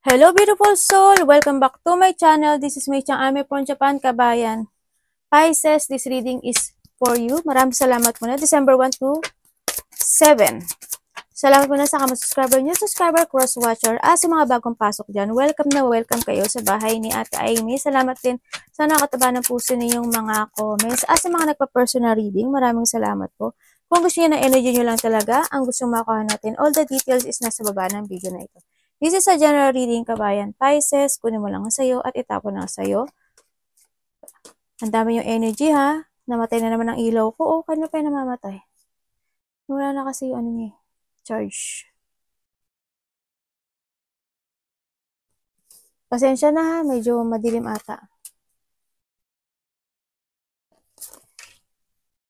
Hello beautiful soul! Welcome back to my channel. This is Mei Chang Ame from Japan, kabayan. Pisces, this reading is for you. Maraming salamat muna. December 1 to 7. Salamat muna sa subscriber niyo, subscriber, cross-watcher, sa mga bagong pasok dyan. Welcome na welcome kayo sa bahay ni Ate Amy. Salamat din sa nakataba ng puso ninyong mga comments. Sa mga nagpa-personal reading, maraming salamat po. Kung gusto niyo ng energy niyo lang talaga, ang gusto makuha natin, all the details is nasa baba ng video na ito. This is a general reading, kabayan. Pisces, kunin mo lang sa'yo at itapon lang sa'yo. Ang dami yung energy, ha? Namatay na naman ang ilaw ko. Oh, kano pa yung namamatay? Wala na kasi yung ano niya, charge. Pasensya na, ha? Medyo madilim ata.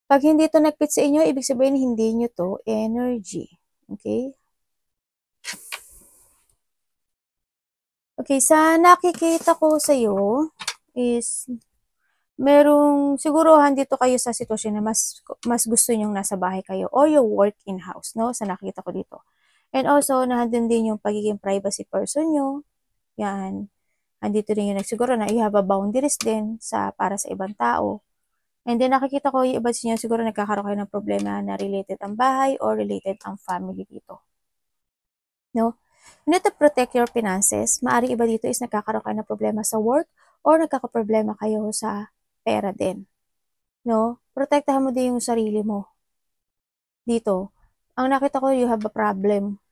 Pag hindi to nag-fit sa inyo, ibig sabihin hindi nyo to energy. Okay? Okay, sa nakikita ko sa iyo is merong siguruhan dito kayo sa sitwasyon na mas gusto nyong nasa bahay kayo or you work in-house, no? Sa nakita ko dito. And also, nandun din yung pagiging privacy person nyo. Yan. Andito rin yung siguro na you have a boundaries din para sa ibang tao. And then nakikita ko yung iba sa inyo siguro nagkakaroon kayo ng problema na related ang bahay or related ang family dito. No? You need to protect your finances. Maari iba dito is nagkakaroon kayo ng problema sa work or nagkakaproblema kayo sa pera din. No? Protektahan mo din yung sarili mo. Dito. Ang nakita ko, you have a problem.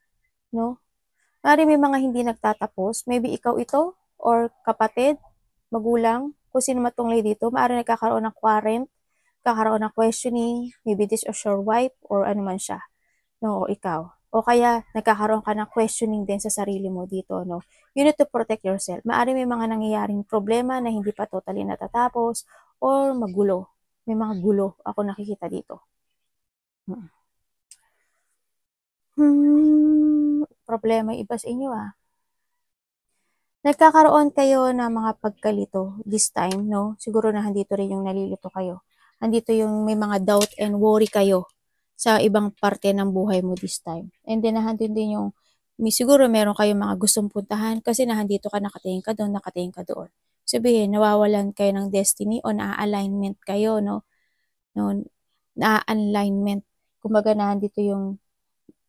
No? Maari may mga hindi nagtatapos. Maybe ikaw ito or kapatid, magulang, kung sino matungli dito. Maari nagkakaroon ng quarrel, kakaroon ng questioning, maybe this is your wife or ano man siya. No, o ikaw. O kaya, nagkakaroon ka ng questioning din sa sarili mo dito, no? You need to protect yourself. Maari may mga nangyayaring problema na hindi pa totally natatapos or magulo. May mga gulo ako nakikita dito. Problema iba sa inyo, Nagkakaroon kayo ng mga pagkalito this time, no? Siguro na handito rin yung nalilito kayo. Andito yung may mga doubt and worry kayo sa ibang parte ng buhay mo this time. And then nahandin din yung siguro meron kayong mga gustong puntahan kasi nahandito ka, nakatingin ka doon. Sabihin, nawawalan kayo ng destiny o na-alignment kayo, no? Na-alignment. Kumbaga nahandito yung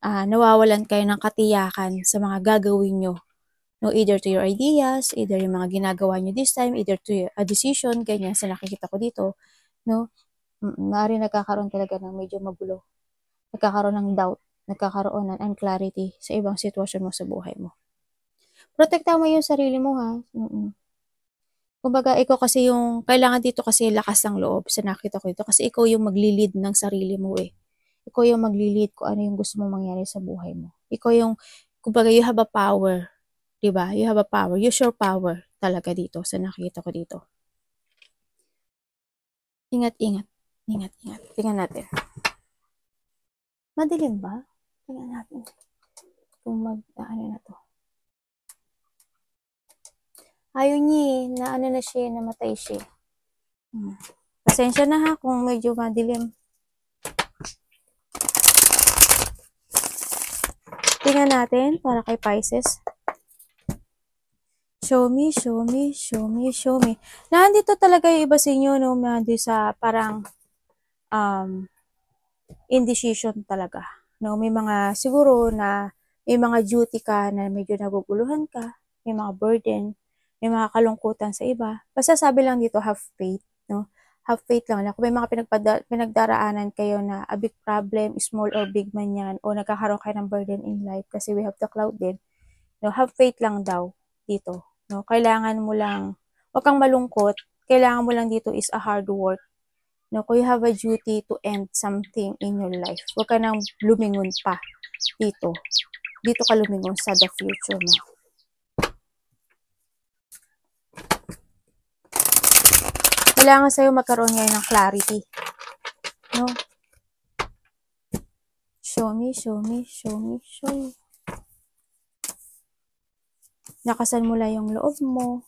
nawawalan kayo ng katiyakan sa mga gagawin nyo. No, either to your ideas, either yung mga ginagawa nyo this time, either to a decision, ganyan sa nakikita ko dito, no? Maaari nagkakaroon talaga ng medyo magulo. Nagkakaroon ng doubt, nagkakaroon ng unclarity sa ibang sitwasyon mo sa buhay mo. Protektahan mo yung sarili mo, ha? Kumbaga, ikaw kasi yung, kailangan dito kasi lakas ng loob sa nakita ko dito kasi ikaw yung magli-lead ng sarili mo, Ikaw yung magli-lead kung ano yung gusto mong mangyari sa buhay mo. Ikaw yung, kumbaga, you have a power. Diba? You have a power. Use your power talaga dito sa nakikita ko dito. Ingat, ingat. Ingat, ingat. Tingnan natin. Madilim ba? Tingnan natin. Kung ano na to. Ayaw niya na ano na siya, namatay siya. Pasensya na ha kung medyo madilim. Tingnan natin para kay Pisces. Show me, show me, show me, show me. Nandito talaga yung iba sa inyo, no? Nandito sa parang indecision talaga. No? May mga siguro na may mga duty ka na medyo naguguluhan ka, may mga burden, may mga kalungkutan sa iba. Basta sabi lang dito, have faith. No? Have faith lang. Kung may mga pinagdaraanan kayo na a big problem, small or big man yan, o nagkakaroon kayo ng burden in life kasi we have the cloud din. No? Have faith lang daw dito. No, kailangan mo lang, wag kang malungkot, kailangan mo lang dito is a hard work. No, kung you have a duty to end something in your life, wag ka nang lumingon pa dito. Dito ka lumingon sa the future mo. Kailangan sa'yo magkaroon ngayon ng clarity. No? Show me, show me, show me, show me. Nakasan mo lang yung loob mo.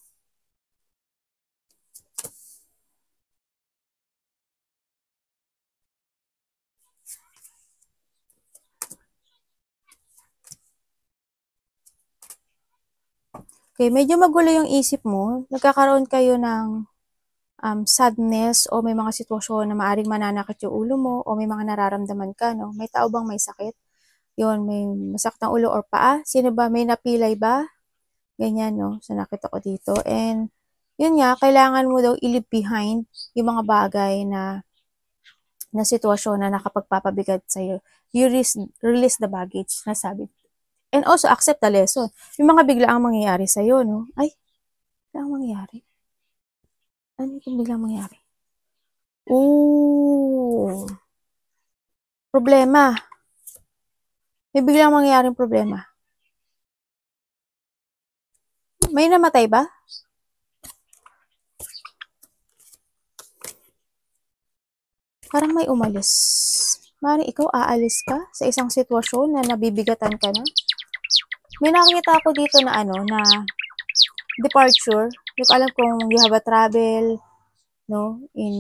Okay, medyo magulo yung isip mo. Nagkakaroon kayo ng sadness o may mga sitwasyon na maaring mananakit yung ulo mo o may mga nararamdaman ka, no? May tao bang may sakit? Yun, may masakit ng ulo or paa? Sino ba? May napilay ba? Ganyan, no? So, nakita ko dito. And, yun nga, kailangan mo daw i-leave behind yung mga bagay na sitwasyon na nakapagpapabigat sa'yo. You release the baggage na sabi. And also, accept the lesson. Yung mga biglaang mangyayari sa'yo, no? Ay, biglaang mangyayari? Ano itong biglang mangyayari? Ooh. Problema. May biglang mangyayaring problema. May namatay ba? Parang may umalis. Maring ikaw aalis ka sa isang sitwasyon na nabibigatan ka na. May nakita ako dito na na departure. Hindi ko alam kung you have a travel, no? In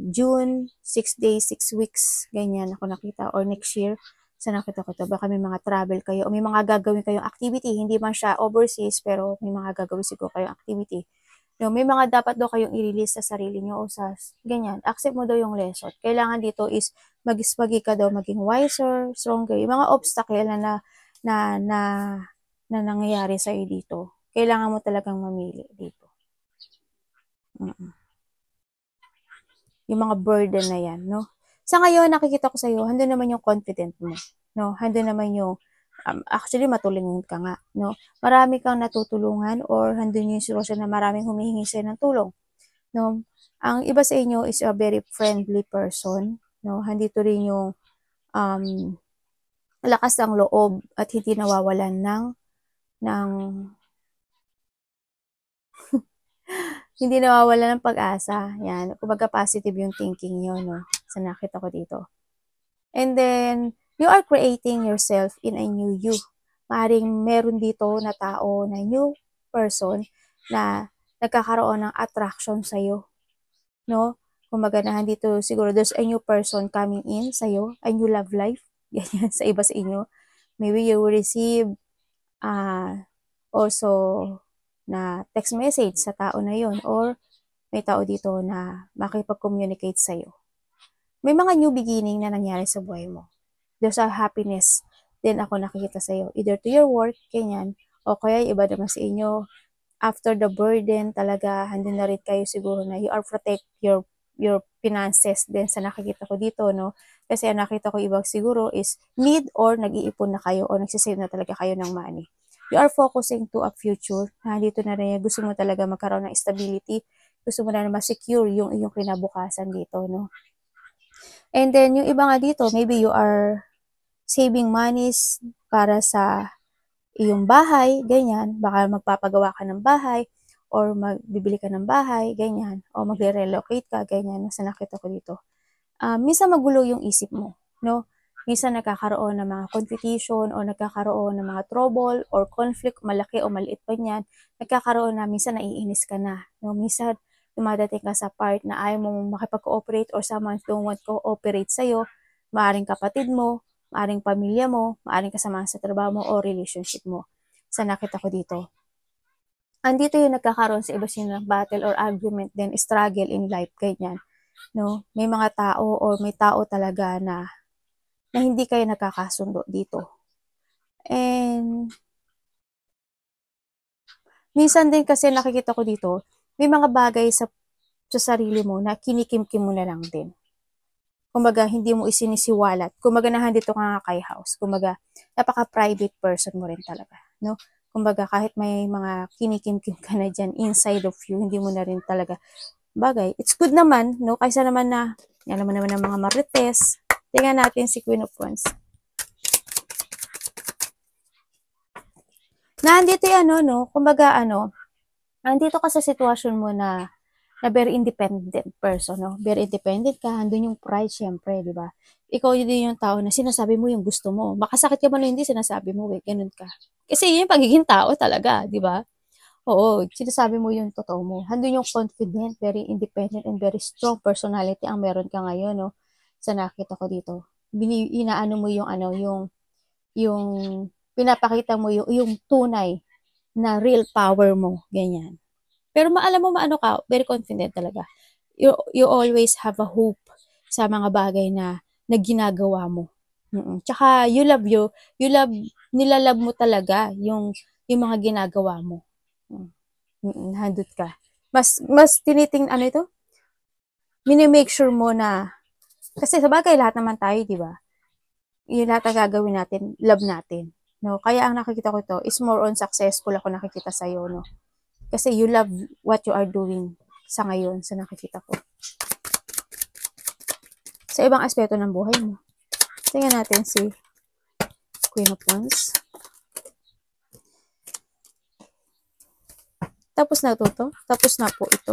June, 6 days, 6 weeks, ganyan ako nakita. Or next year, sa nakita ko to. Baka may mga travel kayo o may mga gagawin kayong activity. Hindi man siya overseas, pero may mga gagawin siguro kayong activity. No, may mga dapat daw kayong i-release sa sarili nyo o sa ganyan. Accept mo daw yung lesson. Kailangan dito is mag-ispagi ka daw maging wiser, stronger. Yung mga obstacle na nangyayari sa iyo dito. Kailangan mo talagang mamili dito. Yung mga burden na yan, no? Sa ngayon, nakikita ko sa iyo, hando naman yung confident mo, no? Hando naman yung actually matulungan ka nga, no? Marami kang natutulungan or handun yung sitwasyon na maraming humihingi sa'yo ng tulong, no? Ang iba sa inyo is a very friendly person, no? Handito rin yung lakas ng loob at hindi nawawalan ng hindi nawawalan ng pag-asa. Yan, kumbaga positive yung thinking nyo, no? Sa nakita ko dito. And then, you are creating yourself in a new you. Maring meron dito na tao, na new person, na nagkakaroon ng attraction sa'yo. No? Kumbaga na dito, siguro there's a new person coming in sa'yo, a new love life. Ganyan, sa iba sa inyo. Maybe you will receive also na text message sa tao na yon or may tao dito na makipag-communicate sa'yo. May mga new beginning na nangyari sa buhay mo. There's a happiness din ako nakikita sa'yo. Either to your work, ganyan, o kaya iba naman sa inyo, after the burden, talaga, handin na rin kayo siguro na you are protect your finances din sa nakikita ko dito, no? Kasi ang nakita ko ibang siguro is need or nag-iipon na kayo o nagsisave na talaga kayo ng money. You are focusing to a future. Dito na rin, gusto mo talaga magkaroon ng stability. Gusto mo na ma-secure yung iyong kinabukasan dito, no? And then, yung iba nga dito, maybe you are saving monies para sa iyong bahay, ganyan. Baka magpapagawa ka ng bahay or magbibili ka ng bahay, ganyan. O magre-relocate ka, ganyan. Sa nakita ko dito. Minsan magulo yung isip mo, no? Minsan nagkakaroon ng mga competition o nagkakaroon ng mga trouble or conflict, malaki o maliit pa niyan. Nagkakaroon na minsan naiinis ka na, no? Minsan dumadating ka sa part na ayaw mo makipag-cooperate or someone don't want to cooperate sa'yo. Maaring kapatid mo, maaring pamilya mo, maaring kasama sa trabaho mo o relationship mo. Sa nakita ko dito. Andito yung nagkakaroon sa iba ng battle or argument then struggle in life, ganyan. No? May mga tao or may tao talaga na hindi kayo nagkakasundo dito. And minsan din kasi nakikita ko dito, may mga bagay sa sarili mo na kinikimkim mo na lang din. Kumbaga, hindi mo isinisiwalat. Kumbaga, nahandito ka nga kay house. Kumbaga, napaka-private person mo rin talaga. No? Kumbaga, kahit may mga kinikimkim ka na dyan inside of you, hindi mo na rin talaga bagay. It's good naman, no? Kaysa naman na, alam mo naman ng mga marites. Tingnan natin si Queen of Wands. Nandito yung no? Kumbaga, nandito ka sa sitwasyon mo na very independent person, no? Very independent ka, andun yung pride, syempre, di ba? Ikaw din yung tao na sinasabi mo yung gusto mo. Makasakit ka man o hindi, sinasabi mo, ganun ka. Kasi yun yung pagiging tao talaga, di ba? Oo, sinasabi mo yung totoo mo. Handun yung confident, very independent, and very strong personality ang meron ka ngayon, no? Sa nakita ko dito. Inaano mo yung yung pinapakita mo yung tunay na real power mo, ganyan. Pero alam mo maano ka, very confident talaga. You always have a hope sa mga bagay na ginagawa mo. Tsaka you love, nilalove mo talaga yung mga ginagawa mo. Handot ka. Mas ano ito? Mini-make sure mo na, kasi sa bagay lahat naman tayo, di ba? Yung lahat na gagawin natin, love natin. No? Kaya ang nakikita ko ito is more on successful ako nakikita sa'yo, no? Kasi you love what you are doing sa ngayon, sa nakikita ko. Sa ibang aspeto ng buhay mo. Tingnan natin si Queen of Wands. Tapos na to. Tapos na po ito.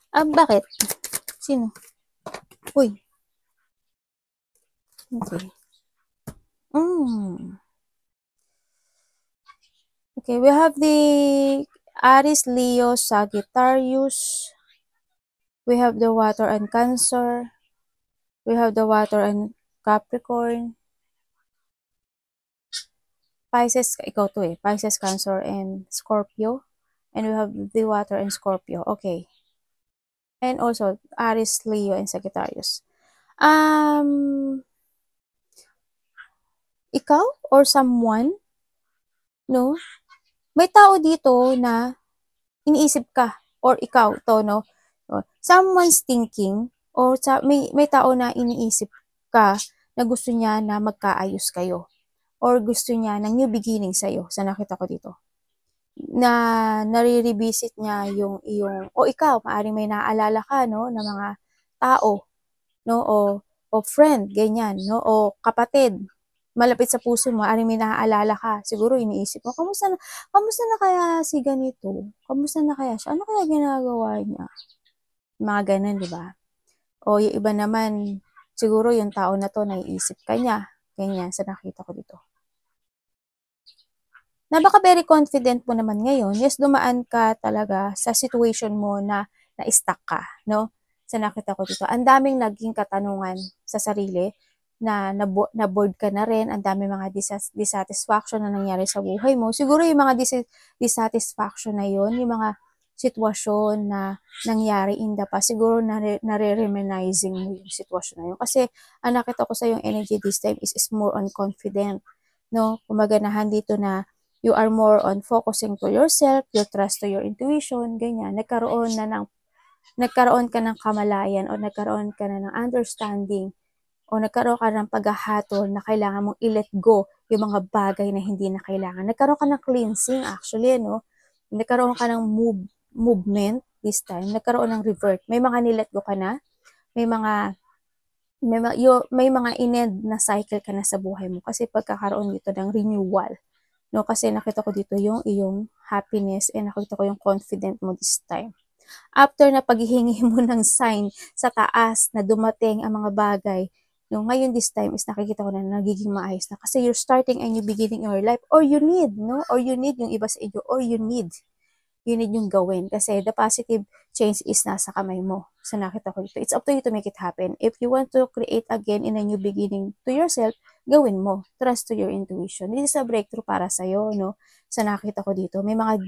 Bakit? Sino? Uy. Okay. Okay, we have the Aries, Leo, Sagittarius. We have the water and Cancer. We have the water and Capricorn. Pisces, ikaw to eh. Pisces, Cancer, and Scorpio. And we have the water and Scorpio. Okay. And also, Aries, Leo, and Sagittarius. Ikaw or someone, no? May tao dito na iniisip ka or ikaw to, no? Someone's thinking or may tao na iniisip ka na gusto niya na magkaayos kayo or gusto niya ng new beginning sa'yo sa nakita ko dito. Na nare-revisit niya yung iyong, o ikaw, maaaring may naaalala ka, no, na mga tao, no, o friend, ganyan, no, o kapatid, malapit sa puso mo, maaaring may naaalala ka, siguro iniisip mo, kamusta na kaya si ganito? Kamusta na kaya siya? Ano kaya ginagawa niya? Mga ganun, di ba? O yung iba naman, siguro yung tao na to, naiisip ka niya, ganyan, sa nakita ko dito. Baka very confident mo naman ngayon, yes, dumaan ka talaga sa situation mo na na-stuck ka, no? Sa nakita ko dito. Ang daming naging katanungan sa sarili, na bored ka na rin, ang daming mga dissatisfaction na nangyari sa buhay mo. Siguro yung mga dissatisfaction na yun, yung mga sitwasyon na nangyari in the past, siguro nare-reminiscing mo yung sitwasyon na yun. Kasi ang nakita ko sa yung energy this time is more on confident, no? Kumaga na dito na you are more on focusing to yourself, your trust to your intuition, ganyan. Nagkaroon ka ng kamalayan o nagkaroon ka na ng understanding o nagkaroon ka ng paghahatol na kailangan mong i-let go yung mga bagay na hindi na kailangan. Nagkaroon ka ng cleansing actually, no? Nagkaroon ka ng movement this time. Nagkaroon ng revert. May mga nilet go ka na. May mga in-end na cycle ka na sa buhay mo kasi pagkakaroon dito ng renewal. No, kasi nakita ko dito yung iyong happiness and nakita ko yung confident mo this time. After na paghihingi mo ng sign sa taas na dumating ang mga bagay, no, ngayon this time is nakikita ko na nagiging maayos na kasi you're starting a new beginning in your life or you need, no? Or you need yung iba sa inyo or you need yung gawin kasi the positive change is nasa kamay mo. So nakita ko dito. It's up to you to make it happen. If you want to create again in a new beginning to yourself, gawin mo. Trust to your intuition. This is a breakthrough para sa'yo, no? Sa nakita ko dito. May mga,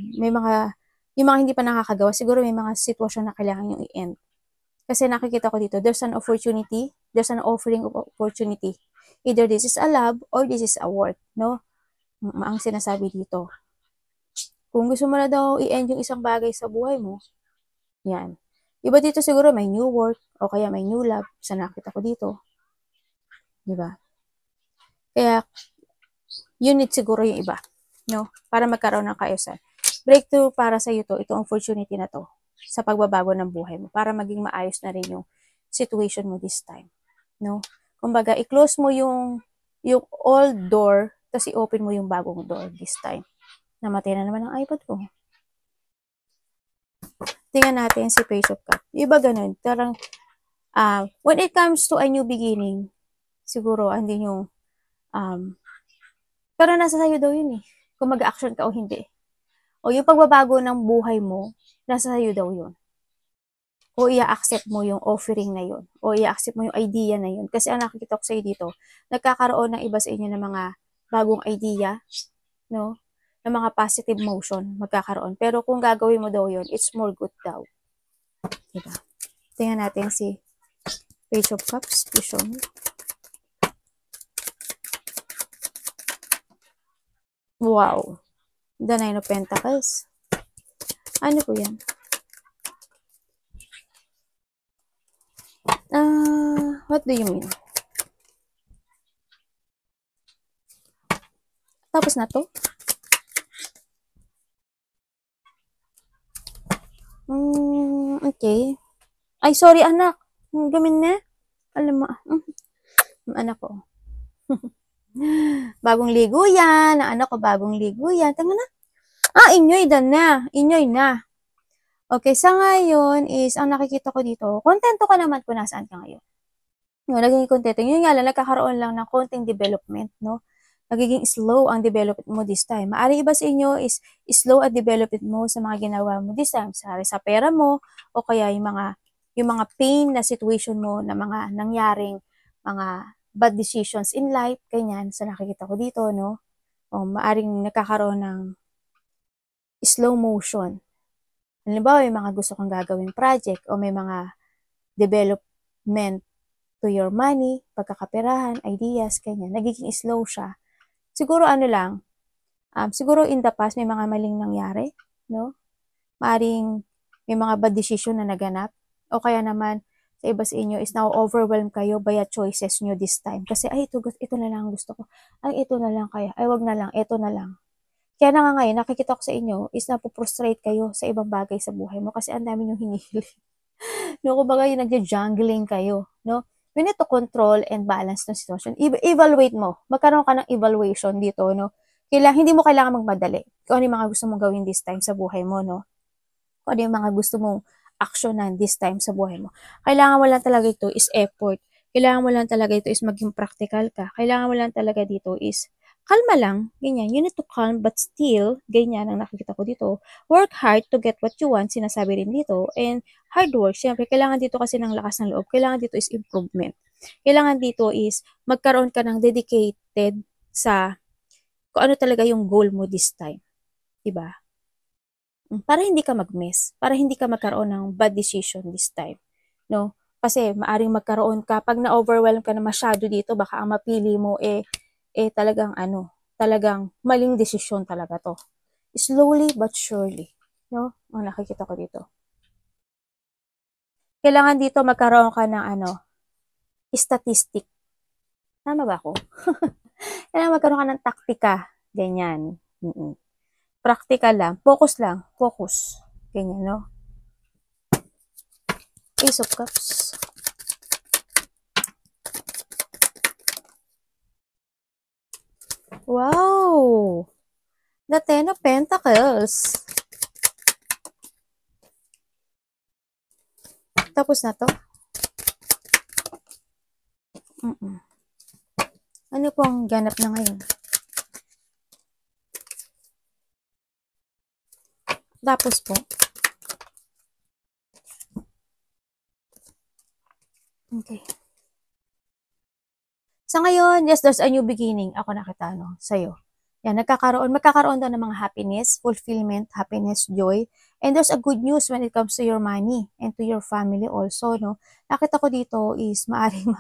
yung mga hindi pa nakakagawa, siguro may mga sitwasyon na kailangan yung i-end. Kasi nakikita ko dito, there's an opportunity, there's an offering of opportunity. Either this is a love or this is a work, no? Ang sinasabi dito. Kung gusto mo na daw i-end yung isang bagay sa buhay mo, yan. Iba dito siguro may new work o kaya may new love sa nakita ko dito. Diba? Kaya, you need siguro yung iba, no? Para magkaroon ng kaayusan. Breakthrough para sa iyo to, itong opportunity na to sa pagbabago ng buhay mo para maging maayos na rin yung situation mo this time, no? Kumbaga, i-close mo yung old door, tapos i-open mo yung bagong door this time. Namatay na naman ang iPad ko. Tingnan natin si Page of Cups. Iba ganun. Tarang, when it comes to a new beginning, siguro, hindi yung, pero nasa sayo daw yun eh. Kung mag-action ka o hindi. O yung pagbabago ng buhay mo, nasa sayo daw yun. o i-accept mo yung offering na yun, o i-accept mo yung idea na yun. Kasi ang nakikita ko sa'yo dito, nagkakaroon ng iba sa inyo ng mga bagong idea, no? Ng mga positive motion, magkakaroon. Pero kung gagawin mo daw yun, it's more good daw. Diba? Tingnan natin si Page of Cups, Vision. Wow. The Nine of Pentacles. Ano po yan? What do you mean? Tapos na to? Okay. Ay, sorry anak. Gamin na. Alam mo, anak ko. Bagong ligo yan. Anak ko, bagong ligo yan. Tanga na. Inyoy na. Inyoy na. Okay, sa ngayon is, ang nakikita ko dito, kontento ka naman kung nasaan ka ngayon. No, naging kontento. Yun nga lang, nagkakaroon lang ng konting development, no? Nagiging slow ang development mo this time. Maaari iba sa inyo is slow at development mo sa mga ginawa mo this time. Sa pera mo, o kaya yung mga pain na situation mo na mga nangyaring mga bad decisions in life, ganyan, sa nakikita ko dito, no? O maaring nakakaroon ng slow motion. Halimbawa, may mga gusto kang gagawing project o may mga development to your money, pagkakaperahan, ideas, ganyan. Nagiging slow siya. Siguro ano lang, siguro in the past may mga maling nangyari, no? Maaring may mga bad decision na naganap, o kaya naman sa iba sa inyo is now overwhelmed kayo by choices nyo this time. Kasi ito na lang gusto ko. Ito na lang kaya. Wag na lang, ito na lang. Kaya na nga ngayon, nakikita ko sa inyo is napoprostrate kayo sa ibang bagay sa buhay mo kasi ang dami nyo hinihili. No, kumbaga yung nagja-jungling kayo, no? You need to control and balance the situation. Evaluate mo. Magkaroon ka ng evaluation dito, no? Hindi mo kailangan magmadali. Kung ano yung mga gusto mong gawin this time sa buhay mo, no? Kung ano yung mga gusto mong actionan this time sa buhay mo. Kailangan mo lang talaga ito is effort. Kailangan mo lang talaga ito is maging practical ka. Kailangan mo lang talaga dito is kalma lang, ganyan. You need to calm but still, ganyan ang nakikita ko dito. Work hard to get what you want, sinasabi rin dito. And hard work, syempre, kailangan dito kasi ng lakas ng loob. Kailangan dito is improvement. Kailangan dito is magkaroon ka ng dedicated sa kung ano talaga yung goal mo this time. Diba? Para hindi ka mag-miss. Para hindi ka magkaroon ng bad decision this time. No? Kasi maaring magkaroon ka, pag na-overwhelm ka na masyado dito, baka ang mapili mo talagang talagang maling desisyon talaga to. Slowly but surely, no? Ang nakikita ko dito. Kailangan dito magkaroon ka ng statistic. Tama ba ako? Kailangan magkaroon ka ng taktika. Ganyan. Practical lang. Focus lang. Focus. Ganyan, no? Ace of Cups. Wow! The Ten of Pentacles. Tapos na to. Ano po ang ganap na ngayon? Tapos po. Okay. Sa ngayon, yes, there's a new beginning. Ako nakita, sa'yo. Yan, magkakaroon daw ng mga happiness, fulfillment, happiness, joy. And there's a good news when it comes to your money and to your family also, no? Nakita ko dito is maaring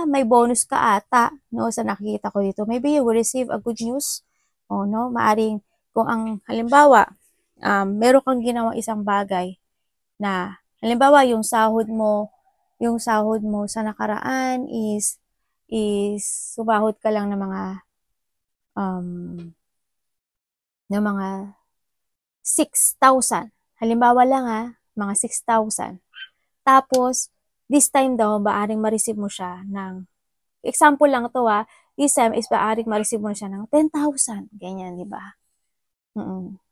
may bonus ka ata, no? Sa nakikita ko dito. Maybe you will receive a good news, no? Maaring, kung ang, halimbawa, meron kang ginawang isang bagay na, halimbawa, yung sahod mo sa nakaraan is sumahod ka lang ng mga 6,000. Halimbawa lang mga 6,000. Tapos, this time daw, maaring ma-receive mo siya ng, example lang to this time is maaring ma-receive mo siya ng 10,000. Ganyan, di ba?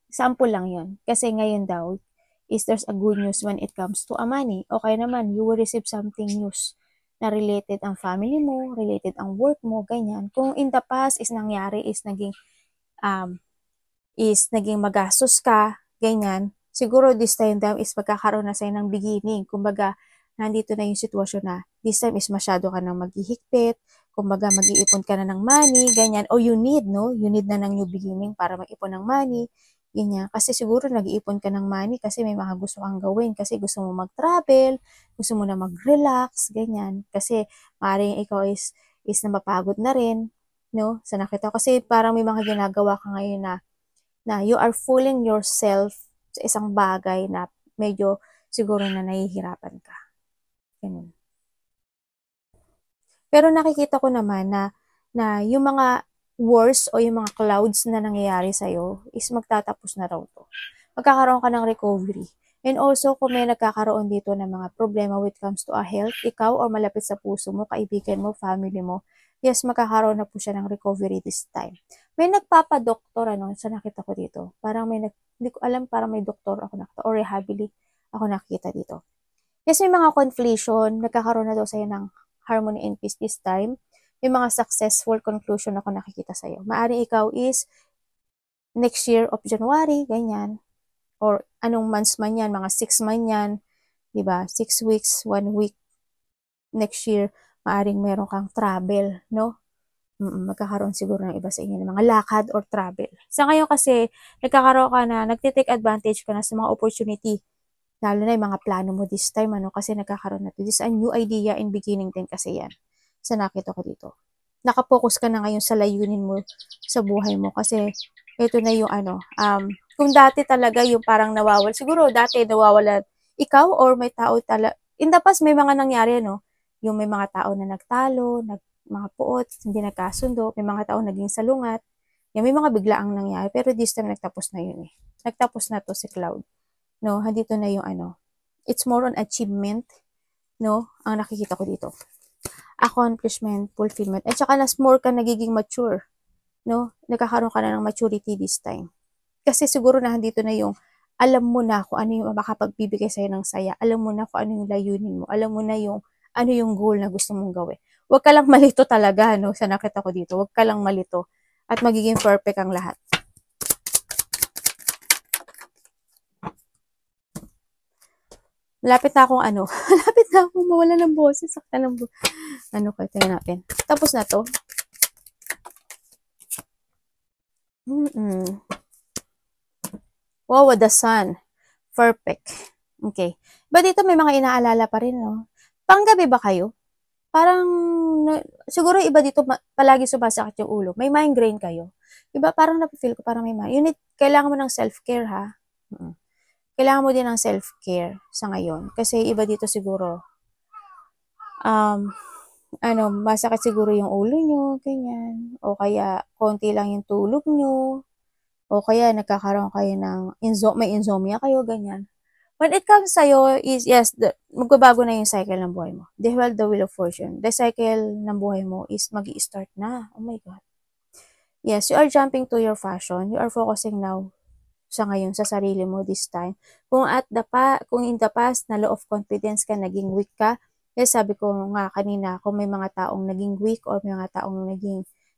Example lang yun. Kasi ngayon daw, is there's a good news when it comes to a money. Okay naman, you will receive something news na related ang family mo, related ang work mo, ganyan. Kung in the past is nangyari is naging magastos ka, ganyan, siguro this time is magkakaroon na sa'yo ng beginning. Kumbaga, nandito na yung sitwasyon na this time is masyado ka nang maghihigpit, kumbaga mag-iipon ka na ng money, ganyan. O you need, no? You need na ng new beginning para mag-ipon ng money, ganyan. Kasi siguro nag-iipon ka ng money kasi may mga gusto kang gawin, kasi gusto mo mag-travel, gusto mo na mag-relax, ganyan. Kasi maaaring ikaw is na mapagod na rin, no? Sa nakita ko. Kasi parang may mga ginagawa ka ngayon na you are fooling yourself sa isang bagay na medyo siguro na nahihirapan ka. Ganun. Pero nakikita ko naman na yung mga worst o yung mga clouds na nangyayari sa'yo is magtatapos na raw to. Magkakaroon ka ng recovery. And also, kung may nagkakaroon dito ng mga problema when it comes to a health, ikaw or malapit sa puso mo, kaibigan mo, family mo, yes, magkakaroon na po siya ng recovery this time. May nagpapadoktor, sa nakita ko dito. Parang hindi ko alam, parang may doktor ako nakita, or rehabilitate ako nakita dito. Yes, may mga confliction, nagkakaroon na daw sa'yo ng harmony and peace this time. May mga successful conclusion ako nakikita sa'yo. Maari ikaw is next year of January, ganyan. Or anong months man yan, mga 6 man yan, diba? 6 weeks, 1 week, next year, maaring meron kang travel, no? Magkakaroon siguro ng iba sa inyo ng mga lakad or travel. Sa ngayon kasi, nagkakaroon ka na, nagtitake advantage ka na sa mga opportunity. Lalo na yung mga plano mo this time, kasi nagkakaroon na to. This is a new idea in beginning din kasi yan. Sa nakita ko dito. Nakapokus ka na ngayon sa layunin mo sa buhay mo kasi ito na yung kung dati talaga yung parang nawawala, siguro dati nawawala ikaw or may tao in the past may mga nangyari, yung may mga tao na nagtalo, mga puot, hindi nagkasundo, may mga tao naging salungat, may mga biglaang nangyari, pero this time nagtapos na yun eh. Nagtapos na to si Cloud. No, handito na yung it's more on achievement, no, ang nakikita ko dito. Accomplishment, fulfillment, at saka more ka nagiging mature, no, nagkakaroon ka na ng maturity this time. Kasi siguro na handito na yung, alam mo na kung ano yung makapagbibigay sa'yo ng saya, alam mo na kung ano yung layunin mo, alam mo na yung, ano yung goal na gusto mong gawin. Huwag ka lang malito talaga, no, sa nakita ko dito, huwag ka lang malito, at magiging perfect ang lahat. Malapit na akong malapit na akong mawala ng boses, sakta ng kayo, tingnan natin. Tapos na to. Wow, the sun. Perfect. Okay. Ba dito may mga inaalala pa rin, no? Panggabi ba kayo? Parang, siguro iba dito, palagi sumasakit yung ulo. May migraine kayo. Iba, parang napifeel ko, parang may migraine. Kailangan mo ng self-care, ha? Kailangan mo din ng self-care sa ngayon. Kasi iba dito siguro, masakit siguro yung ulo nyo, ganyan. O kaya, konti lang yung tulog nyo. O kaya, nagkakaroon kayo ng, may insomnia kayo, ganyan. When it comes sa'yo is, yes, magbabago na yung cycle ng buhay mo. The wheel of fortune. The cycle ng buhay mo is mag-i-start na. Oh my God. Yes, you are jumping to your fashion. You are focusing now sa ngayon, sa sarili mo this time. Kung in the past, na low of confidence ka, naging weak ka, yes, sabi ko nga kanina, kung may mga taong naging weak or may mga taong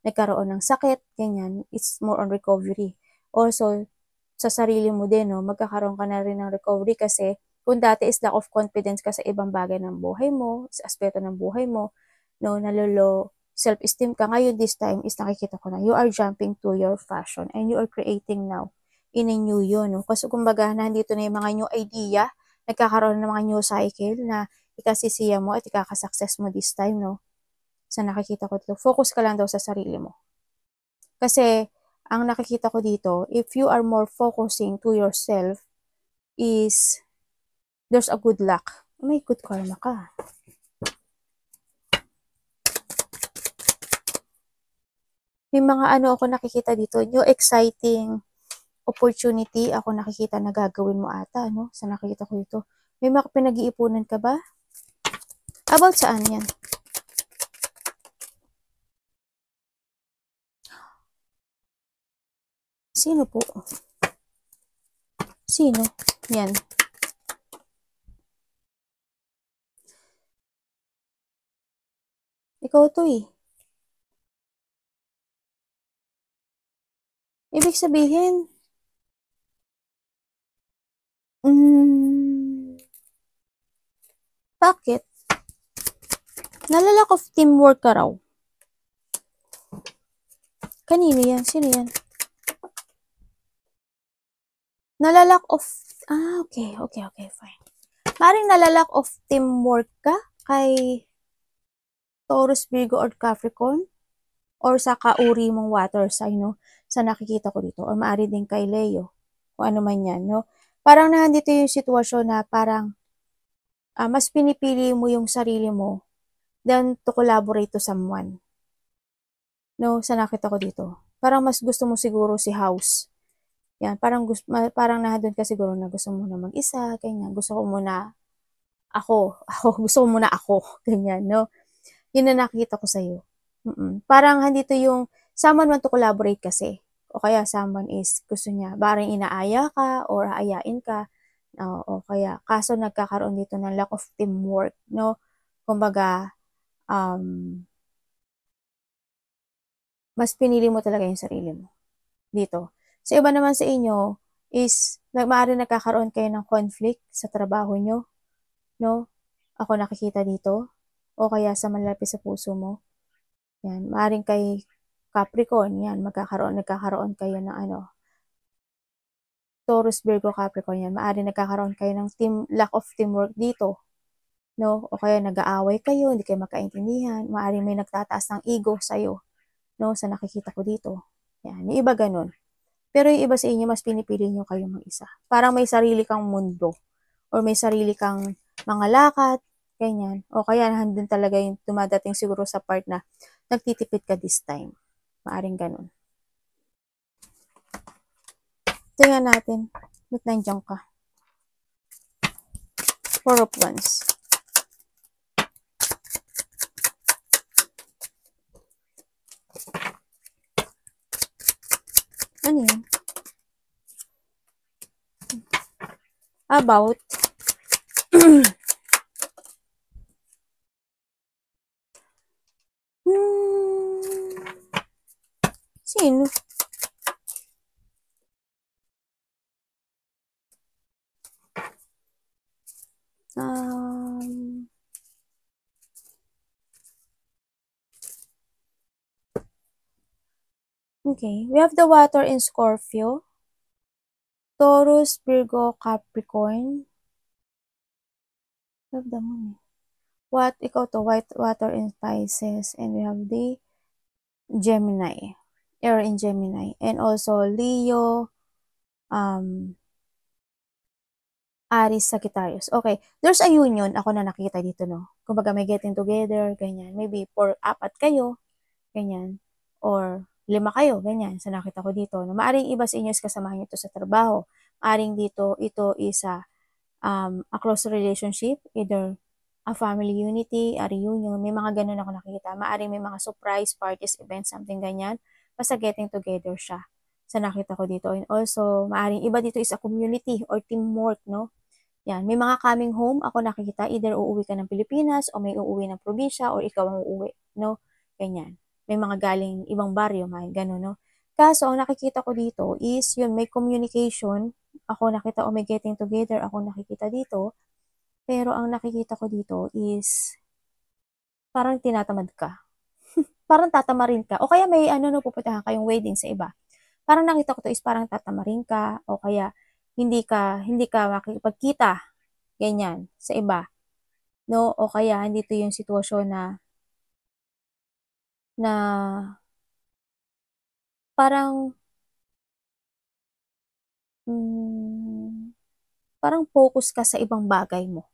nagkaroon ng sakit, ganyan, it's more on recovery. Also, sa sarili mo din, no, magkakaroon ka na rin ng recovery kasi kung dati is lack of confidence ka sa ibang bagay ng buhay mo, sa aspeto ng buhay mo, no, nalolo self-esteem ka, ngayon this time is nakikita ko na you are jumping to your fashion and you are creating now in a new yun, no? Kasi kumbaga, nandito na yung mga new idea, nagkakaroon ng mga new cycle na ikasisiya mo at ikakasuccess mo this time, no? Sa nakikita ko dito, focus ka lang daw sa sarili mo. Kasi, ang nakikita ko dito, if you are more focusing to yourself, is, there's a good luck. May good karma ka. May mga ako nakikita dito, new exciting opportunity ako nakikita na gagawin mo ata, no? Sa nakikita ko dito. May mga pinag-iipunan ka ba? About saan yan? Sino po? Sino? Yan. Ikaw to eh. Ibig sabihin, Bakit? Nalalack of teamwork ka raw. Kanino yan? Sino yan? Nalalack of... okay, fine. Maring nalalack of teamwork ka kay Taurus, Virgo, or Capricorn? Or sa kauri mong water sign, no? Sa nakikita ko dito. Or maari din kay Leo. Kung ano man yan, no? Parang nandito yung sitwasyon na parang mas pinipili mo yung sarili mo than to collaborate to someone. No? Sa nakita ko dito. Parang mas gusto mo siguro si House. Yan, parang nandun ka siguro na gusto mo na mag-isa, ganyan. Gusto ko muna gusto ko muna ako, ganyan, no? Yun na nakita ko sa'yo. Parang andito yung someone want to collaborate kasi. O kaya someone is gusto niya, parang inaaya ka or aayain ka. O kaya, kaso nagkakaroon dito ng lack of teamwork, no? Kumbaga, mas pinili mo talaga yung sarili mo. Dito. Sa iba naman sa inyo is, maaari nagkakaroon kayo ng conflict sa trabaho nyo, no? Ako nakikita dito. O kaya sa malapit sa puso mo. Yan. Maaring kay Capricorn, yan. Nagkakaroon kayo ng Taurus, Virgo, Capricorn, yan. Maaring nagkakaroon kayo ng lack of teamwork dito. No? O kaya nag-aaway kayo, hindi kayo magkaintindihan. Maaring may nagtataas ng ego sa'yo. No? Sa nakikita ko dito. Yan. Yung iba ganun. Pero yung iba sa inyo, mas pinipili nyo kayo mag-isa. Parang may sarili kang mundo. Or may sarili kang mga lakad, ganyan. O kaya nandun talaga yung dumadating siguro sa part na nagtitipid ka this time. Maaring ganun. Tingnan natin. Ba't nandiyan ka? Four of Wands. Ano yun? About sino? Okay, we have the water in Scorpio, Taurus, Virgo, Capricorn. We have the moon. Ikaw to, white water in Pisces, and we have the Gemini, air in Gemini, and also Leo, Aries, Sagittarius. Okay, there's a union ako na nakita dito, no? Kumbaga may getting together, ganyan. Maybe 4 kayo, ganyan. Or 5 kayo, ganyan. Sa nakita ko dito. No? Maaring iba sa inyo is kasamahan nyo ito sa trabaho. Maaring dito, ito is a close relationship, either a family unity, a reunion. May mga ganun ako nakikita. Maaring may mga surprise parties, events, something ganyan. Basta getting together siya sa nakita ko dito. And also, maaring iba dito is a community or teamwork, no? Yan, may mga coming home ako nakikita, either uuwi ka ng Pilipinas o may uuwi ng probinsya or ikaw ang uuwi, no? Ganyan. May mga galing ibang baryo, may gano'n, no? Kaso, ang nakikita ko dito is, yun, may communication, ako nakita o may getting together, ako nakikita dito, pero ang nakikita ko dito is, parang tinatamad ka. Parang tatamarin ka. O kaya may pupuntahan kayong wedding sa iba. Parang nakita ko to is parang tatamarin ka, o kaya hindi ka makikipagkita, ganyan, sa iba. No? O kaya, andito yung sitwasyon na parang focus ka sa ibang bagay mo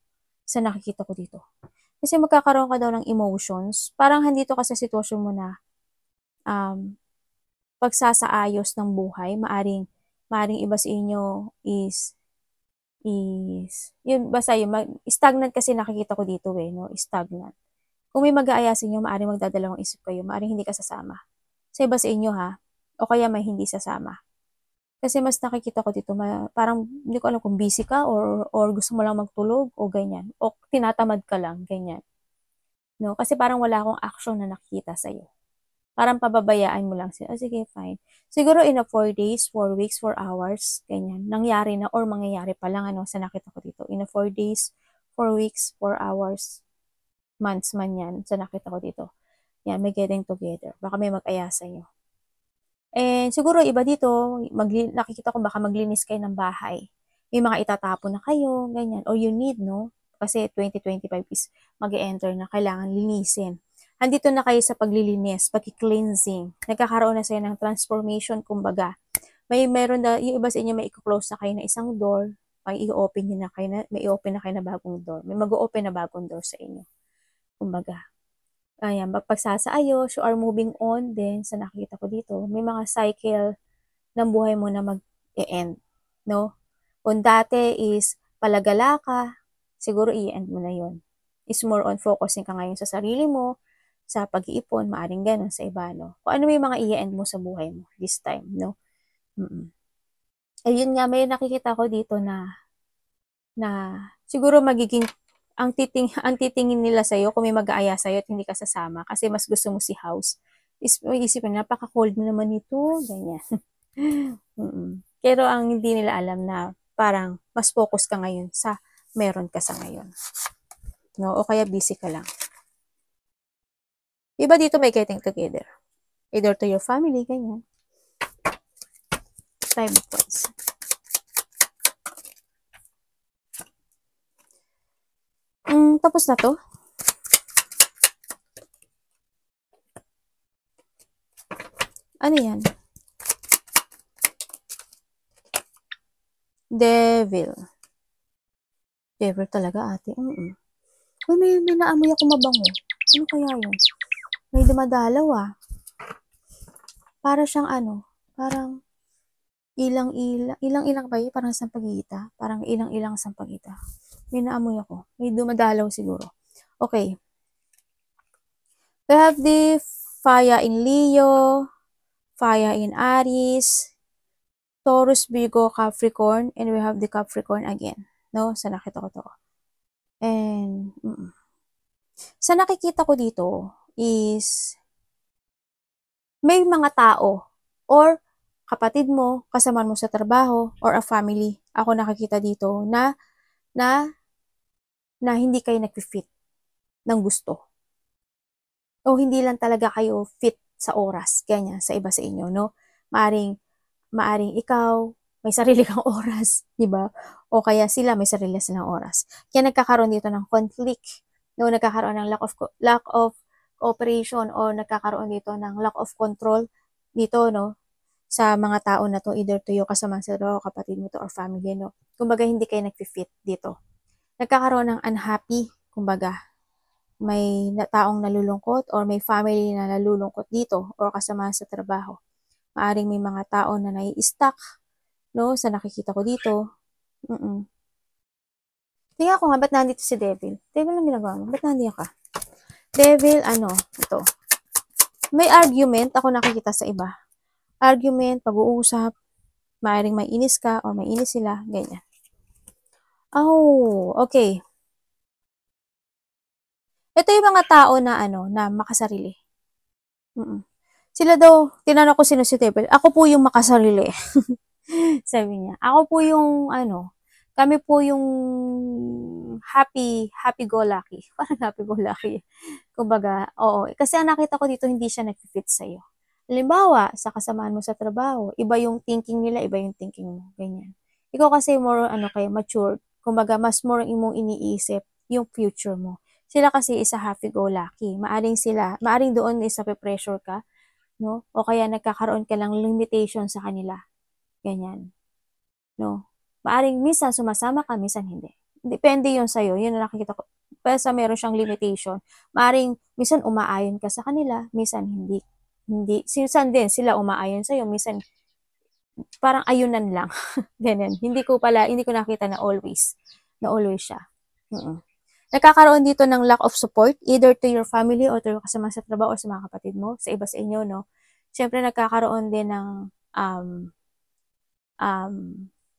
sa nakikita ko dito. Kasi magkakaroon ka daw ng emotions. Parang andito ka sa sitwasyon mo na pagsasaayos ng buhay. Maaring iba sa inyo is yun, basta yun, stagnant kasi nakikita ko dito no? Stagnant. Kung may mag-aaya sa inyo, maaring magdadalawang isip kayo, maaring hindi ka sasama. Sa iba sa inyo ha, o kaya may hindi sasama. Kasi mas nakikita ko dito, parang hindi ko alam kung busy ka or gusto mo lang magtulog o ganyan. O tinatamad ka lang, ganyan. No? Kasi parang wala akong action na nakikita sa'yo. Parang pababayaan mo lang sila. Sige, fine. Siguro in a 4 days, 4 weeks, 4 hours, ganyan. Nangyari na or mangyayari pa lang, sa nakita ko dito. In a 4 days, 4 weeks, 4 hours, months man yan, sa nakita ko dito. Yan, may getting together. Baka may mag-aya sa'yo. And siguro iba dito, nakikita ko baka maglinis kayo ng bahay. May mga itatapon na kayo, ganyan. Or you need, no? Kasi 2025 is mag-enter na, kailangan linisin. Andito na kayo sa paglilinis, pag-cleansing. Nagkakaroon na sa'yo ng transformation, kumbaga. Meron na, yung iba sa inyo may i-close na kayo na isang door, may i-open na kayo na, may i-open na kayo na bagong door. May mag-open na bagong door sa inyo. Kumbaga. Ayan, pagsasaayos, you are moving on din sa nakikita ko dito. May mga cycle ng buhay mo na mag-e-end, no? Kung dati is palagala ka, siguro i-end mo na yon. Is more on focusing ka ngayon sa sarili mo, sa pag-iipon, maaring ganun sa iba, no? Kung ano may mga i-end mo sa buhay mo this time, no? Ayun nga, may nakikita ko dito na siguro magiging ang titingin nila sa'yo kung may mag-aaya sa'yo at hindi ka sasama kasi mas gusto mo si House is may isipin napaka-cold mo naman nito, ganyan. Pero ang hindi nila alam na parang mas focus ka ngayon sa meron ka sa ngayon. No? O kaya busy ka lang. Iba dito may getting together. Either to your family, ganyan. Time points. Tapos na to. Ano yan? Devil. Devil talaga, ate. Uy, may naamoy ako mabango. Ano kaya yun? May dumadalaw, Para siyang parang ilang-ilang ba yun? Parang sampagita. Parang ilang-ilang sampagita. May naamoy ako. May dumadalaw siguro. Okay. We have the fire in Leo, fire in Aries, Taurus, Virgo, Capricorn, and we have the Capricorn again. No? Sa nakita ko to. And, sa nakikita ko dito is may mga tao or kapatid mo, kasama mo sa trabaho, or a family, ako nakikita dito na hindi kayo nag-fit ng gusto. O hindi lang talaga kayo fit sa oras, ganyan, sa iba sa inyo, no? Maaring ikaw, may sarili kang oras, di ba? O kaya sila, may sarili silang oras. Kaya nagkakaroon dito ng conflict, no? Nagkakaroon ng lack of cooperation o nagkakaroon dito ng lack of control dito, no? Sa mga tao na to, either to yung kasama sa trabaho, kapatid mo to, or family, no? Kumbaga, hindi kayo nag-fit dito. Nagkakaroon ng unhappy, kumbaga, may taong nalulungkot or may family na nalulungkot dito or kasama sa trabaho. Maaring may mga tao na nai-stuck, no? Sa nakikita ko dito. Tingnan ko nga, ba't nandito si Devil? Devil, ang ginagawa mo? Ba't nandito ka? Devil, ito. May argument, ako nakikita sa iba. Argument, pag-uusap, maaaring may inis ka or may inis sila, ganyan. Oh, okay. Ito yung mga tao na na makasarili. Sila daw, tinanong ko sino si Devil, ako po yung makasarili. Sabi niya, ako po yung kami po yung happy-go-lucky. Parang happy-go-lucky. Kumbaga, oo. Kasi ang nakita ko dito, hindi siya nag-fit sa'yo. Halimbawa, sa kasamaan mo sa trabaho, iba yung thinking nila, iba yung thinking mo. Ganyan. Ikaw kasi more, kayo, mature. Kumbaga, mas more imong iniisip yung future mo. Sila kasi isa happy-go-lucky. Maaring doon isa pe-pressure ka, no? O kaya nagkakaroon ka lang limitation sa kanila. Ganyan. No? Maaring minsan sumasama ka, minsan hindi. Depende yun sa'yo. Yun ang nakikita ko. Basta meron siyang limitation. Maaring minsan umaayon ka sa kanila, minsan hindi. Minsan din sila umaayon sa'yo, minsan parang ayunan lang. Ganyan. Hindi ko nakita na always siya. Nagkakaroon dito ng lack of support, either to your family or to your kasama sa trabaho o sa mga kapatid mo, sa iba sa inyo, no? Siyempre, nagkakaroon din ng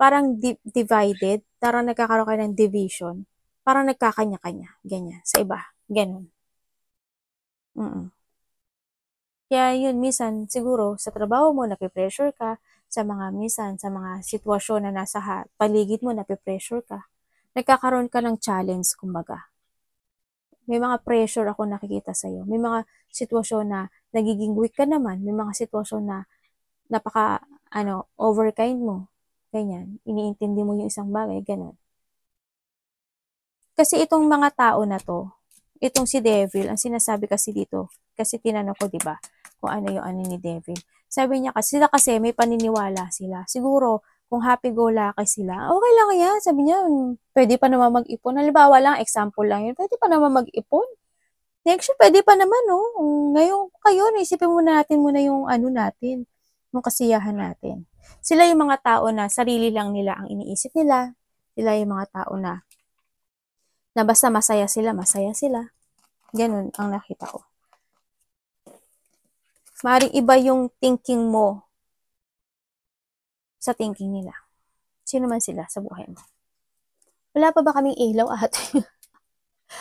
parang divided, parang nagkakaroon kayo ng division, parang nagkakanya-kanya, ganyan, sa iba, ganun. Kaya yun, minsan siguro sa trabaho mo, nape-pressure ka, sa mga sitwasyon na nasa paligid mo, nape-pressure ka. Nagkakaroon ka ng challenge, kumbaga. May mga pressure ako nakikita sa'yo. May mga sitwasyon na nagiging weak ka naman. May mga sitwasyon na overkind mo. Ganyan. Iniintindi mo yung isang bagay, ganun. Kasi itong mga tao na to, itong si Devil, ang sinasabi kasi dito, kasi tinanong ko, di ba, kung ano yung ano ni Devil. Sabi niya kasi, sila kasi may paniniwala sila. Siguro, kung happy-go-lucky sila, okay lang yan. Sabi niya, pwede pa naman mag-ipon. Halimbawa lang, example lang yun, pwede pa naman mag-ipon. Next year, pwede pa naman, no? Ngayon, kayo, naisipin muna yung ano natin, yung kasiyahan natin. Sila yung mga tao na sarili lang nila ang iniisip nila. Sila yung mga tao na basta masaya sila, masaya sila. Ganun ang nakita ko. Maaaring iba yung thinking mo sa thinking nila. Sino man sila sa buhay mo. Wala pa ba kaming ilaw, ate?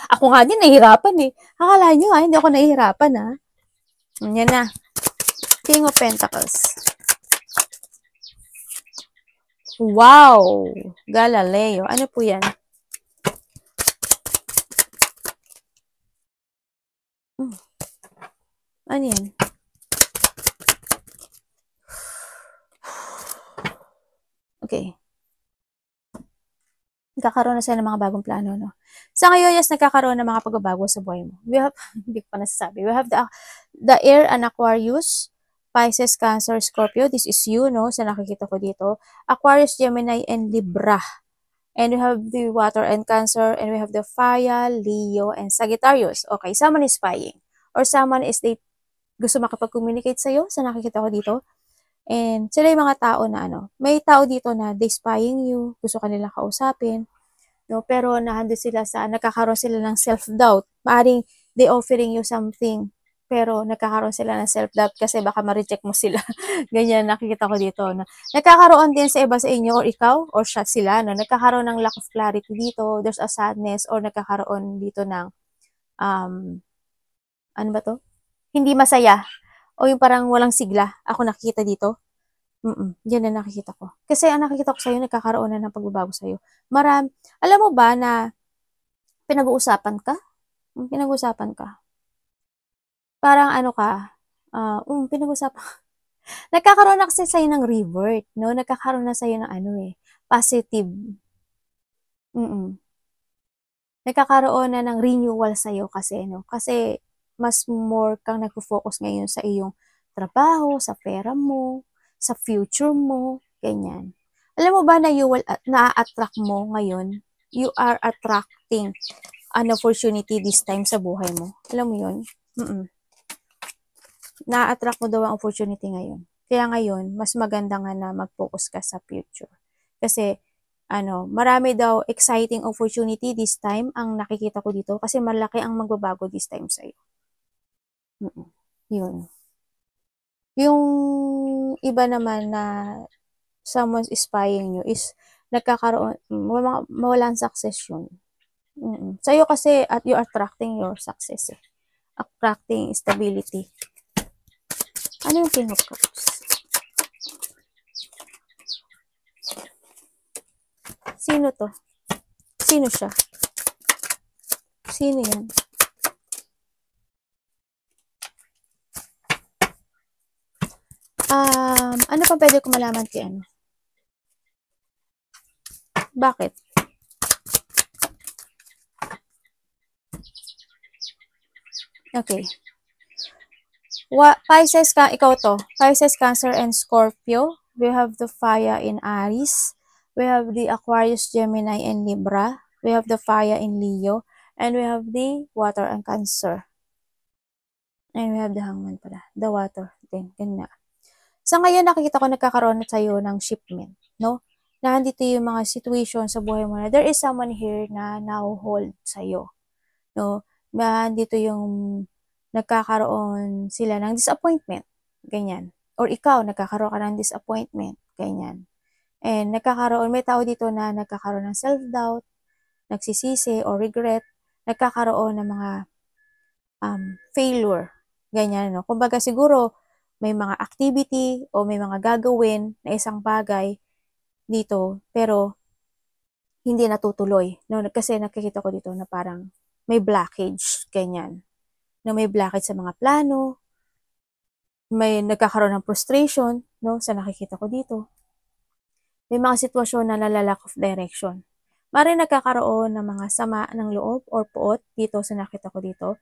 Ako nga din, nahihirapan eh. Akala nyo hindi ako nahihirapan ha. Yan na. King of Pentacles. Wow! Galileo. Ano po yan? Ano yan? Okay. Nagkakaroon na sila ng mga bagong plano, no? Sa ngayon, yes, nagkakaroon ng mga pagbabago sa buhay mo. We have, hindi ko pa nasasabi. We have the air and Aquarius, Pisces, Cancer, Scorpio. This is you, no? Sa nakikita ko dito. Aquarius, Gemini, and Libra. And we have the water and Cancer, and we have the fire, Leo, and Sagittarius. Okay, someone is spying. Or someone is gusto makapag-communicate sa'yo, sa nakikita ko dito. And sila yung mga tao na may tao dito na they spying you, gusto kanila kausapin, no? Pero nagkakaroon sila ng self-doubt. Maaring they offering you something, pero nagkakaroon sila ng self-doubt kasi baka ma-reject mo sila. Ganyan, nakikita ko dito. No? Nagkakaroon din sa iba sa inyo, or ikaw, or sila, no? Nagkakaroon ng lack of clarity dito, there's a sadness, or nagkakaroon dito ng, ano ba to? Hindi masaya. O yung parang walang sigla. Ako nakikita dito. Yan na nakikita ko. Kasi ang nakikita ko sa'yo, nagkakaroon na ng pagbabago sa'yo. Alam mo ba na pinag-uusapan ka? Pinag-uusapan ka. Parang pinag-uusapan ka. Nagkakaroon na kasi sa'yo ng revert, no? Nagkakaroon na sa'yo ng positive. Nagkakaroon na ng renewal sa'yo kasi, no? Kasi mas more kang nagpo-focus ngayon sa iyong trabaho, sa pera mo, sa future mo, ganyan. Alam mo ba na na-attract mo ngayon? You are attracting an opportunity this time sa buhay mo. Alam mo yun? Na-attract mo daw ang opportunity ngayon. Kaya ngayon, mas maganda nga na mag-focus ka sa future. Kasi, marami daw exciting opportunity this time ang nakikita ko dito kasi malaki ang magbabago this time sa'yo. Yun. Yung iba naman na someone's spying you is nagkakaroon, mawalan success yun. Sa'yo kasi at you attracting your success eh. Attracting stability. Ano yung King of Cups? Sino to? Sino siya? Sino yan? Ano pa pwede ko malaman kay ano? Bakit? Okay. Pisces ka, ikaw to. Pisces, Cancer, and Scorpio. We have the fire in Aries. We have the Aquarius, Gemini, and Libra. We have the fire in Leo. And we have the water and Cancer. And we have the hangman pala. The water. Then, ganun na. Sa ngayon, nakikita ko nagkakaroon na sa'yo ng shipment, no? Na andito yung mga situation sa buhay mo na there is someone here na now-hold sa'yo, no? Andito yung nagkakaroon sila ng disappointment, ganyan. Or ikaw, nagkakaroon ka ng disappointment, ganyan. And may tao dito na nagkakaroon ng self-doubt, nagsisisi or regret, nagkakaroon ng mga failure, Ganyan, no? Kumbaga siguro, may mga activity o may mga gagawin na isang bagay dito, pero hindi natutuloy. No? Kasi nakikita ko dito na parang may blockage, ganyan. Na may blockage sa mga plano, may nagkakaroon ng frustration, no? Sa nakikita ko dito. May mga sitwasyon na nalalack of direction. Maaaring nagkakaroon ng mga sama ng loob or puot dito sa nakita ko dito.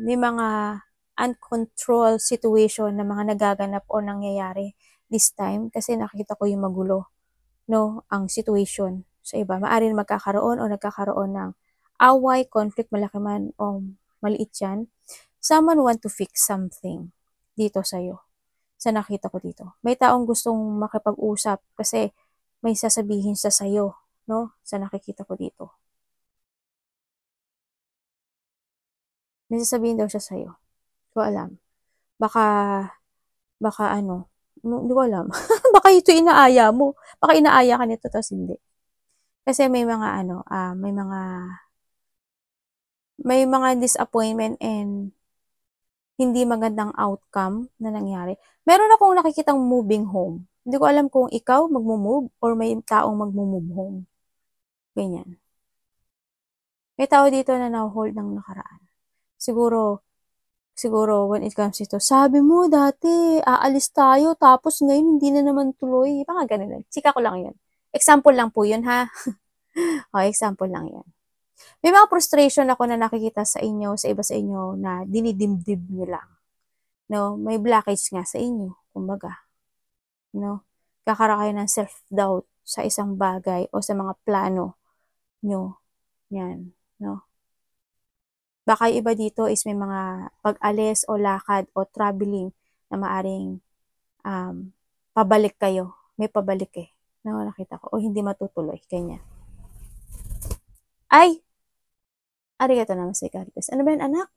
May mga uncontrolled situation na mga nagaganap o nangyayari this time kasi nakita ko yung magulo, no, ang situation sa iba. Maaaring magkakaroon o nagkakaroon ng away, conflict, malaki man o maliit yan. Someone want to fix something dito sa'yo. Sa nakita ko dito. May taong gustong makipag-usap kasi may sasabihin siya sa'yo, no? Sa nakikita ko dito. May sasabihin daw siya sa'yo. Hindi ko alam. Baka ano, hindi ko alam. Baka ito inaaya mo. Baka inaaya ka nito, tapos hindi. Kasi may mga ano, may mga disappointment and hindi magandang outcome na nangyari. Meron akong nakikitang moving home. Hindi ko alam kung ikaw magmo-move or may taong magmo-move home. Ganyan. May tao dito na na-hold ng nakaraan. Siguro when it comes to, sabi mo dati, aalis tayo, tapos ngayon hindi na naman tuloy. Mga ganun lang. Chika ko lang yun. Example lang po yun, ha? O, example lang yan. May mga frustration ako na nakikita sa inyo, sa iba sa inyo, na dinidimdib nyo lang. No? May blockage nga sa inyo, kumbaga. No? Kakaroon kayo ng self-doubt sa isang bagay o sa mga plano nyo. Yan. No? Baka iba dito is may mga pag-alis o lakad o traveling na maaring pabalik kayo. May pabalik eh. No, nakita ko. O hindi matutuloy. Ganyan. Ay! Arigato naman sa Caritas. Ano ba yan, anak?